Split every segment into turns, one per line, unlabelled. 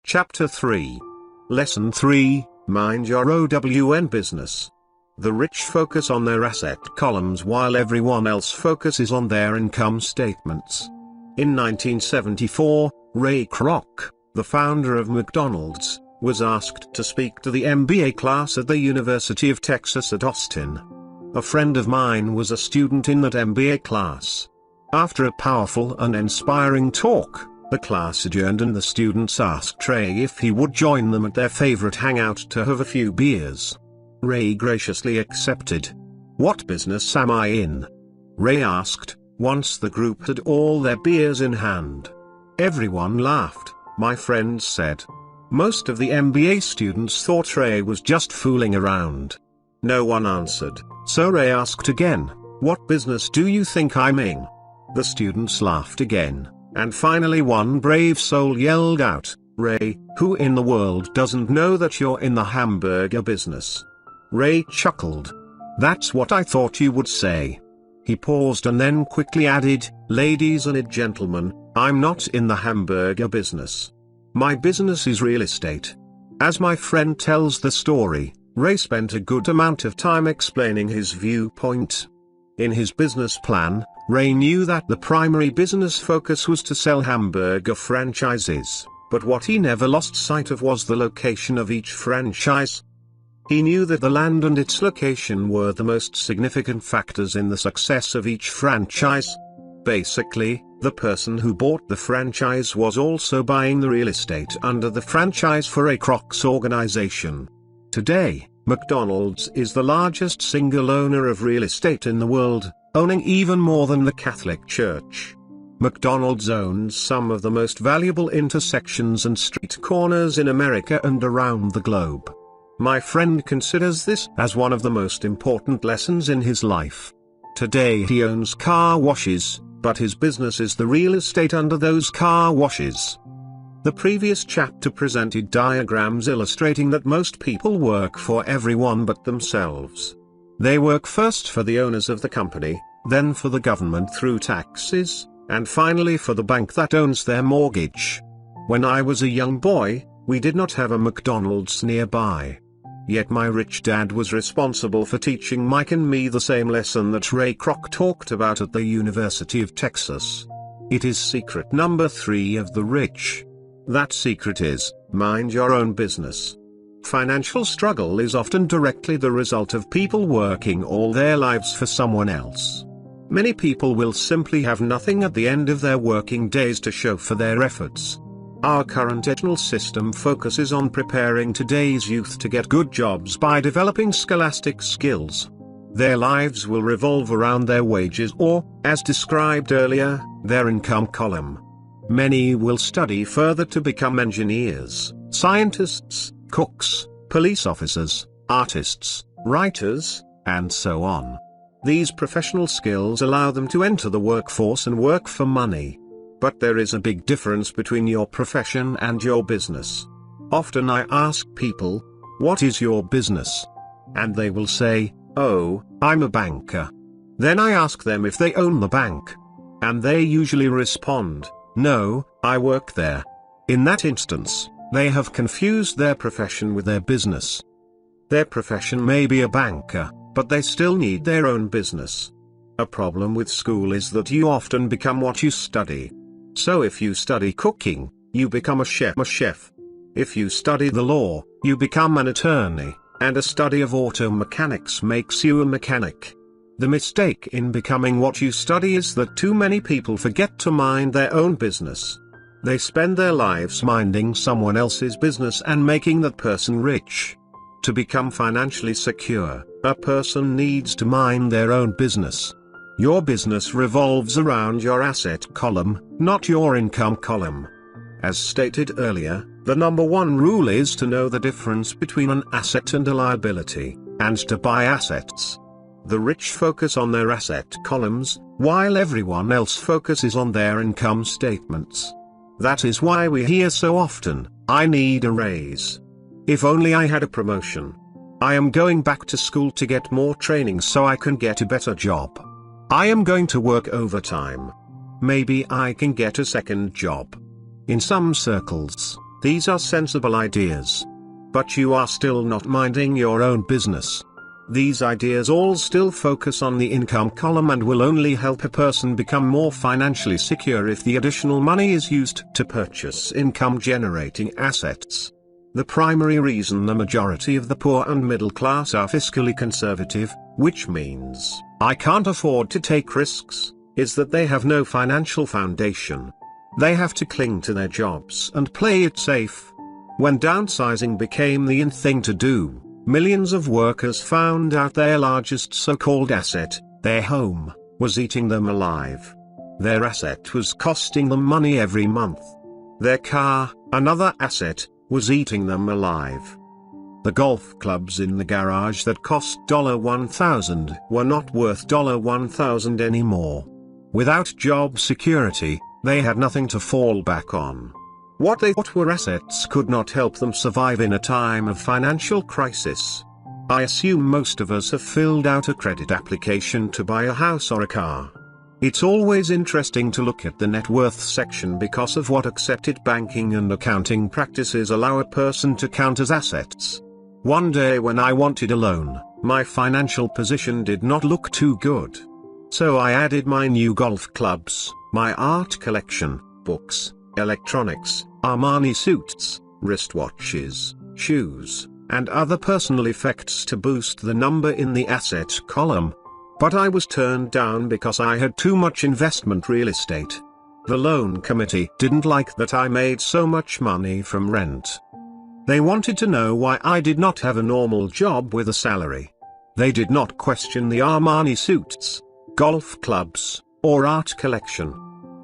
Chapter 3. Lesson 3, Mind Your OWN Business. The rich focus on their asset columns while everyone else focuses on their income statements. In 1974, Ray Kroc, the founder of McDonald's, was asked to speak to the MBA class at the University of Texas at Austin. A friend of mine was a student in that MBA class. After a powerful and inspiring talk, the class adjourned and the students asked Ray if he would join them at their favorite hangout to have a few beers. Ray graciously accepted. "What business am I in?" Ray asked, once the group had all their beers in hand. Everyone laughed, my friend said. Most of the MBA students thought Ray was just fooling around. No one answered, so Ray asked again, "What business do you think I'm in?" The students laughed again, and finally one brave soul yelled out, "Ray, who in the world doesn't know that you're in the hamburger business?" Ray chuckled. "That's what I thought you would say." He paused and then quickly added, "Ladies and gentlemen, I'm not in the hamburger business. My business is real estate." As my friend tells the story, Ray spent a good amount of time explaining his viewpoint. In his business plan, Ray knew that the primary business focus was to sell hamburger franchises, but what he never lost sight of was the location of each franchise. He knew that the land and its location were the most significant factors in the success of each franchise. Basically, the person who bought the franchise was also buying the real estate under the franchise for Ray Kroc's organization. Today, McDonald's is the largest single owner of real estate in the world, owning even more than the Catholic Church. McDonald's owns some of the most valuable intersections and street corners in America and around the globe. My friend considers this as one of the most important lessons in his life. Today he owns car washes, but his business is the real estate under those car washes. The previous chapter presented diagrams illustrating that most people work for everyone but themselves. They work first for the owners of the company, then for the government through taxes, and finally for the bank that owns their mortgage. When I was a young boy, we did not have a McDonald's nearby. Yet my rich dad was responsible for teaching Mike and me the same lesson that Ray Kroc talked about at the University of Texas. It is secret number 3 of the rich. That secret is, mind your own business. Financial struggle is often directly the result of people working all their lives for someone else. Many people will simply have nothing at the end of their working days to show for their efforts. Our current educational system focuses on preparing today's youth to get good jobs by developing scholastic skills. Their lives will revolve around their wages or, as described earlier, their income column. Many will study further to become engineers, scientists, cooks, police officers, artists, writers, and so on. These professional skills allow them to enter the workforce and work for money. But there is a big difference between your profession and your business. Often I ask people, "What is your business?" And they will say, "Oh, I'm a banker." Then I ask them if they own the bank. And they usually respond, "No, I work there." In that instance, they have confused their profession with their business. Their profession may be a banker, but they still need their own business. A problem with school is that you often become what you study. So if you study cooking, you become a chef. If you study the law, you become an attorney, and a study of auto mechanics makes you a mechanic. The mistake in becoming what you study is that too many people forget to mind their own business. They spend their lives minding someone else's business and making that person rich. To become financially secure, a person needs to mind their own business. Your business revolves around your asset column, not your income column. As stated earlier, the number 1 rule is to know the difference between an asset and a liability, and to buy assets. The rich focus on their asset columns, while everyone else focuses on their income statements. That is why we hear so often, "I need a raise. If only I had a promotion. I am going back to school to get more training so I can get a better job. I am going to work overtime. Maybe I can get a second job." In some circles, These are sensible ideas. But you are still not minding your own business. These ideas all still focus on the income column and will only help a person become more financially secure if the additional money is used to purchase income-generating assets. The primary reason the majority of the poor and middle class are fiscally conservative, which means I can't afford to take risks, is that they have no financial foundation. They have to cling to their jobs and play it safe. When downsizing became the in thing to do, millions of workers found out their largest so-called asset, their home, was eating them alive. Their asset was costing them money every month. Their car, another asset, was eating them alive. The golf clubs in the garage that cost $1,000 were not worth $1,000 anymore. Without job security, they had nothing to fall back on. What they thought were assets could not help them survive in a time of financial crisis. I assume most of us have filled out a credit application to buy a house or a car. It's always interesting to look at the net worth section because of what accepted banking and accounting practices allow a person to count as assets. One day when I wanted a loan, my financial position did not look too good. So I added my new golf clubs, my art collection, books, electronics, Armani suits, wristwatches, shoes, and other personal effects to boost the number in the asset column. But I was turned down because I had too much investment real estate. The loan committee didn't like that I made so much money from rent. They wanted to know why I did not have a normal job with a salary. They did not question the Armani suits, golf clubs, or art collection.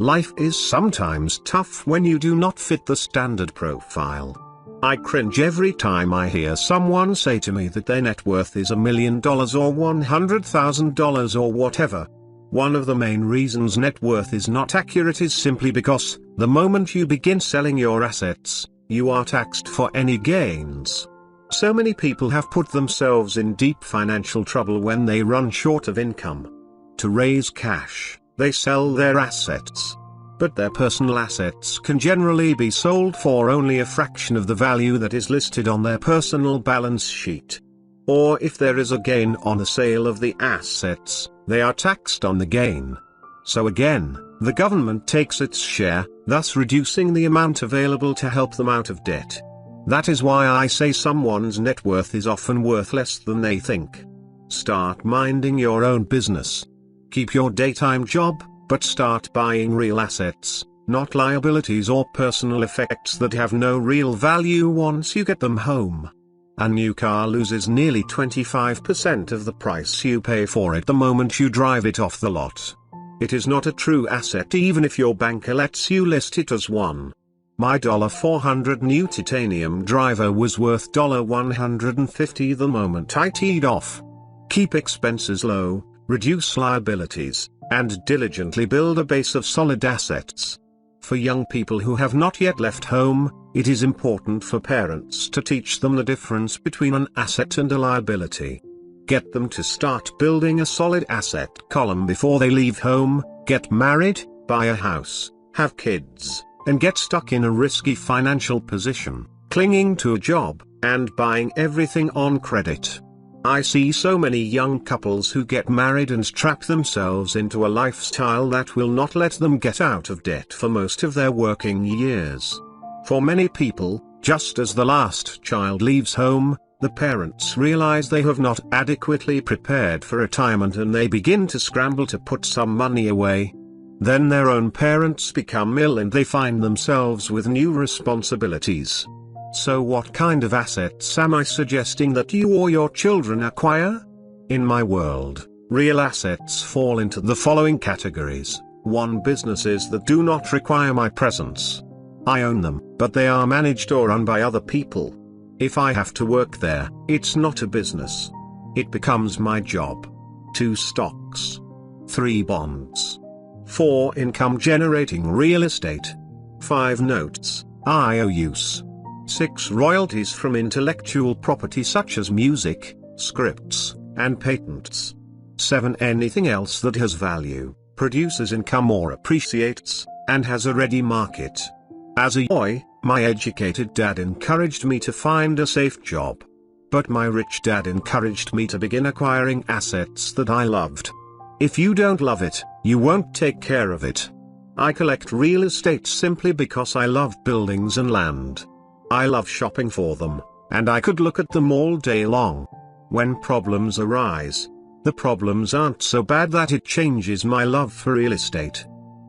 Life is sometimes tough when you do not fit the standard profile. I cringe every time I hear someone say to me that their net worth is $1 million or $100,000 or whatever. One of the main reasons net worth is not accurate is simply because, the moment you begin selling your assets, you are taxed for any gains. So many people have put themselves in deep financial trouble when they run short of income. To raise cash, they sell their assets. But their personal assets can generally be sold for only a fraction of the value that is listed on their personal balance sheet. Or if there is a gain on the sale of the assets, they are taxed on the gain. So again, the government takes its share, thus reducing the amount available to help them out of debt. That is why I say someone's net worth is often worth less than they think. Start minding your own business. Keep your daytime job, but start buying real assets, not liabilities or personal effects that have no real value once you get them home. A new car loses nearly 25% of the price you pay for it the moment you drive it off the lot. It is not a true asset even if your banker lets you list it as one. My $400 new titanium driver was worth $150 the moment I teed off. Keep expenses low, reduce liabilities, and diligently build a base of solid assets. For young people who have not yet left home, it is important for parents to teach them the difference between an asset and a liability. Get them to start building a solid asset column before they leave home, get married, buy a house, have kids, and get stuck in a risky financial position, clinging to a job, and buying everything on credit. I see so many young couples who get married and trap themselves into a lifestyle that will not let them get out of debt for most of their working years. For many people, just as the last child leaves home, the parents realize they have not adequately prepared for retirement and they begin to scramble to put some money away. Then their own parents become ill and they find themselves with new responsibilities. So what kind of assets am I suggesting that you or your children acquire? In my world, real assets fall into the following categories. 1. Businesses that do not require my presence. I own them, but they are managed or run by other people. If I have to work there, it's not a business. It becomes my job. 2. Stocks. 3. Bonds. 4. Income generating real estate. 5. Notes, IOUs. 6. Royalties from intellectual property such as music, scripts, and patents. 7. Anything else that has value, produces income or appreciates, and has a ready market. As a boy, My educated dad encouraged me to find a safe job. But my rich dad encouraged me to begin acquiring assets that I loved. If you don't love it, you won't take care of it. I collect real estate simply because I love buildings and land. I love shopping for them, and I could look at them all day long. When problems arise, the problems aren't so bad that it changes my love for real estate.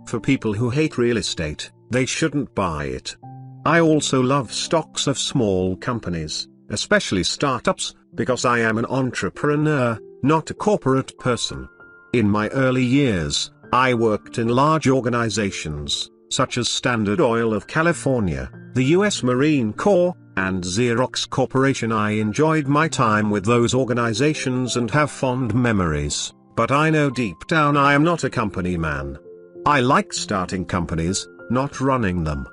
For people who hate real estate, they shouldn't buy it. I also love stocks of small companies, especially startups, because I am an entrepreneur, not a corporate person. In my early years, I worked in large organizations, such as Standard Oil of California, the U.S. Marine Corps, and Xerox Corporation. I enjoyed my time with those organizations and have fond memories, but I know deep down I am not a company man. I like starting companies, not running them.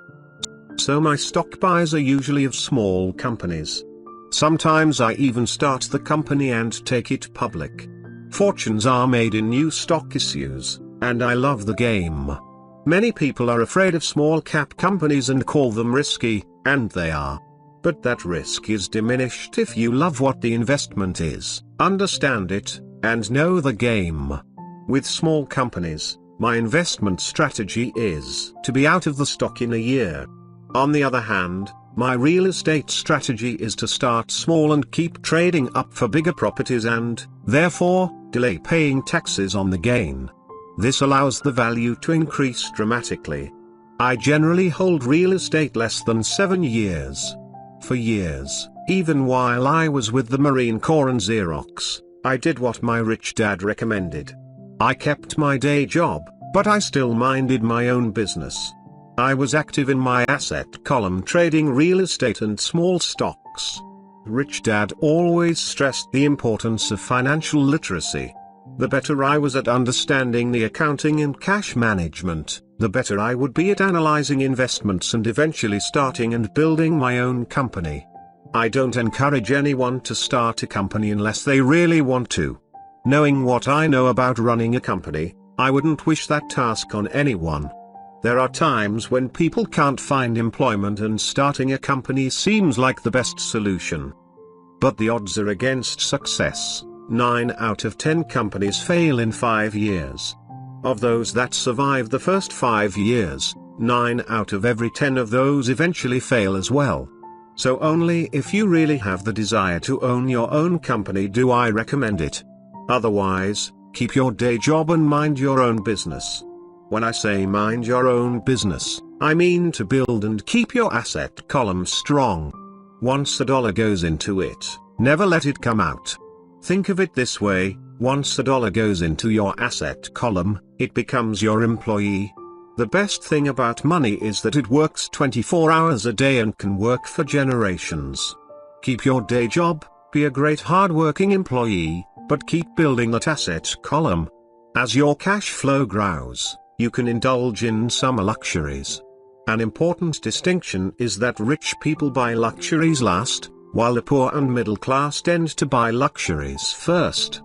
So my stock buys are usually of small companies. Sometimes I even start the company and take it public. Fortunes are made in new stock issues, and I love the game. Many people are afraid of small cap companies and call them risky, and they are. But that risk is diminished if you love what the investment is, understand it, and know the game. With small companies, my investment strategy is to be out of the stock in a year. On the other hand, my real estate strategy is to start small and keep trading up for bigger properties and, therefore, delay paying taxes on the gain. This allows the value to increase dramatically. I generally hold real estate less than 7 years. For years, even while I was with the Marine Corps and Xerox, I did what my rich dad recommended. I kept my day job, but I still minded my own business. I was active in my asset column trading real estate and small stocks. Rich Dad always stressed the importance of financial literacy. The better I was at understanding the accounting and cash management, the better I would be at analyzing investments and eventually starting and building my own company. I don't encourage anyone to start a company unless they really want to. Knowing what I know about running a company, I wouldn't wish that task on anyone. There are times when people can't find employment and starting a company seems like the best solution. But the odds are against success. 9 out of 10 companies fail in 5 years. Of those that survive the first 5 years, 9 out of every 10 of those eventually fail as well. So only if you really have the desire to own your own company do I recommend it. Otherwise, keep your day job and mind your own business. When I say mind your own business, I mean to build and keep your asset column strong. Once a dollar goes into it, never let it come out. Think of it this way, once a dollar goes into your asset column, it becomes your employee. The best thing about money is that it works 24 hours a day and can work for generations. Keep your day job, be a great hard-working employee, but keep building that asset column. As your cash flow grows, you can indulge in summer luxuries. An important distinction is that rich people buy luxuries last, while the poor and middle class tend to buy luxuries first.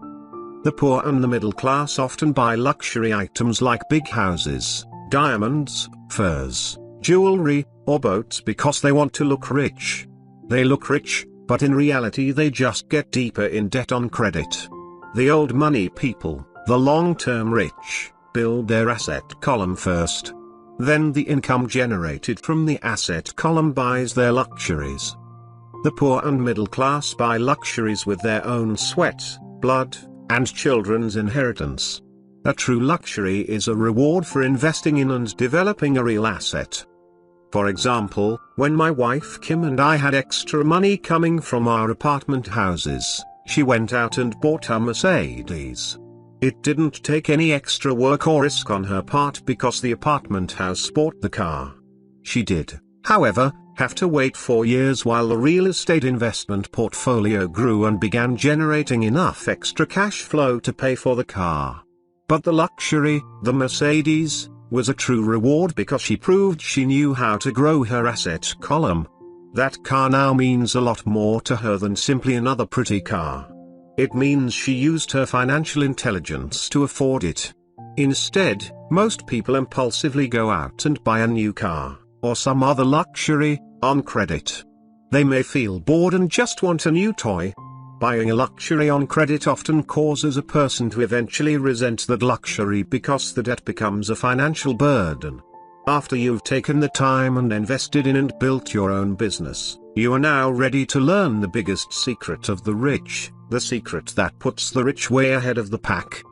The poor and the middle class often buy luxury items like big houses, diamonds, furs, jewelry, or boats because they want to look rich. They look rich, but in reality they just get deeper in debt on credit. The old money people, the long-term rich, build their asset column first. Then the income generated from the asset column buys their luxuries. The poor and middle class buy luxuries with their own sweat, blood, and children's inheritance. A true luxury is a reward for investing in and developing a real asset. For example, when my wife Kim and I had extra money coming from our apartment houses, she went out and bought a Mercedes. It didn't take any extra work or risk on her part because the apartment house bought the car. She did, however, have to wait 4 years while the real estate investment portfolio grew and began generating enough extra cash flow to pay for the car. But the luxury, the Mercedes, was a true reward because she proved she knew how to grow her asset column. That car now means a lot more to her than simply another pretty car. It means she used her financial intelligence to afford it. Instead, most people impulsively go out and buy a new car. or some other luxury, on credit. They may feel bored and just want a new toy. Buying a luxury on credit often causes a person to eventually resent that luxury because the debt becomes a financial burden. After you've taken the time and invested in and built your own business, you are now ready to learn the biggest secret of the rich, the secret that puts the rich way ahead of the pack.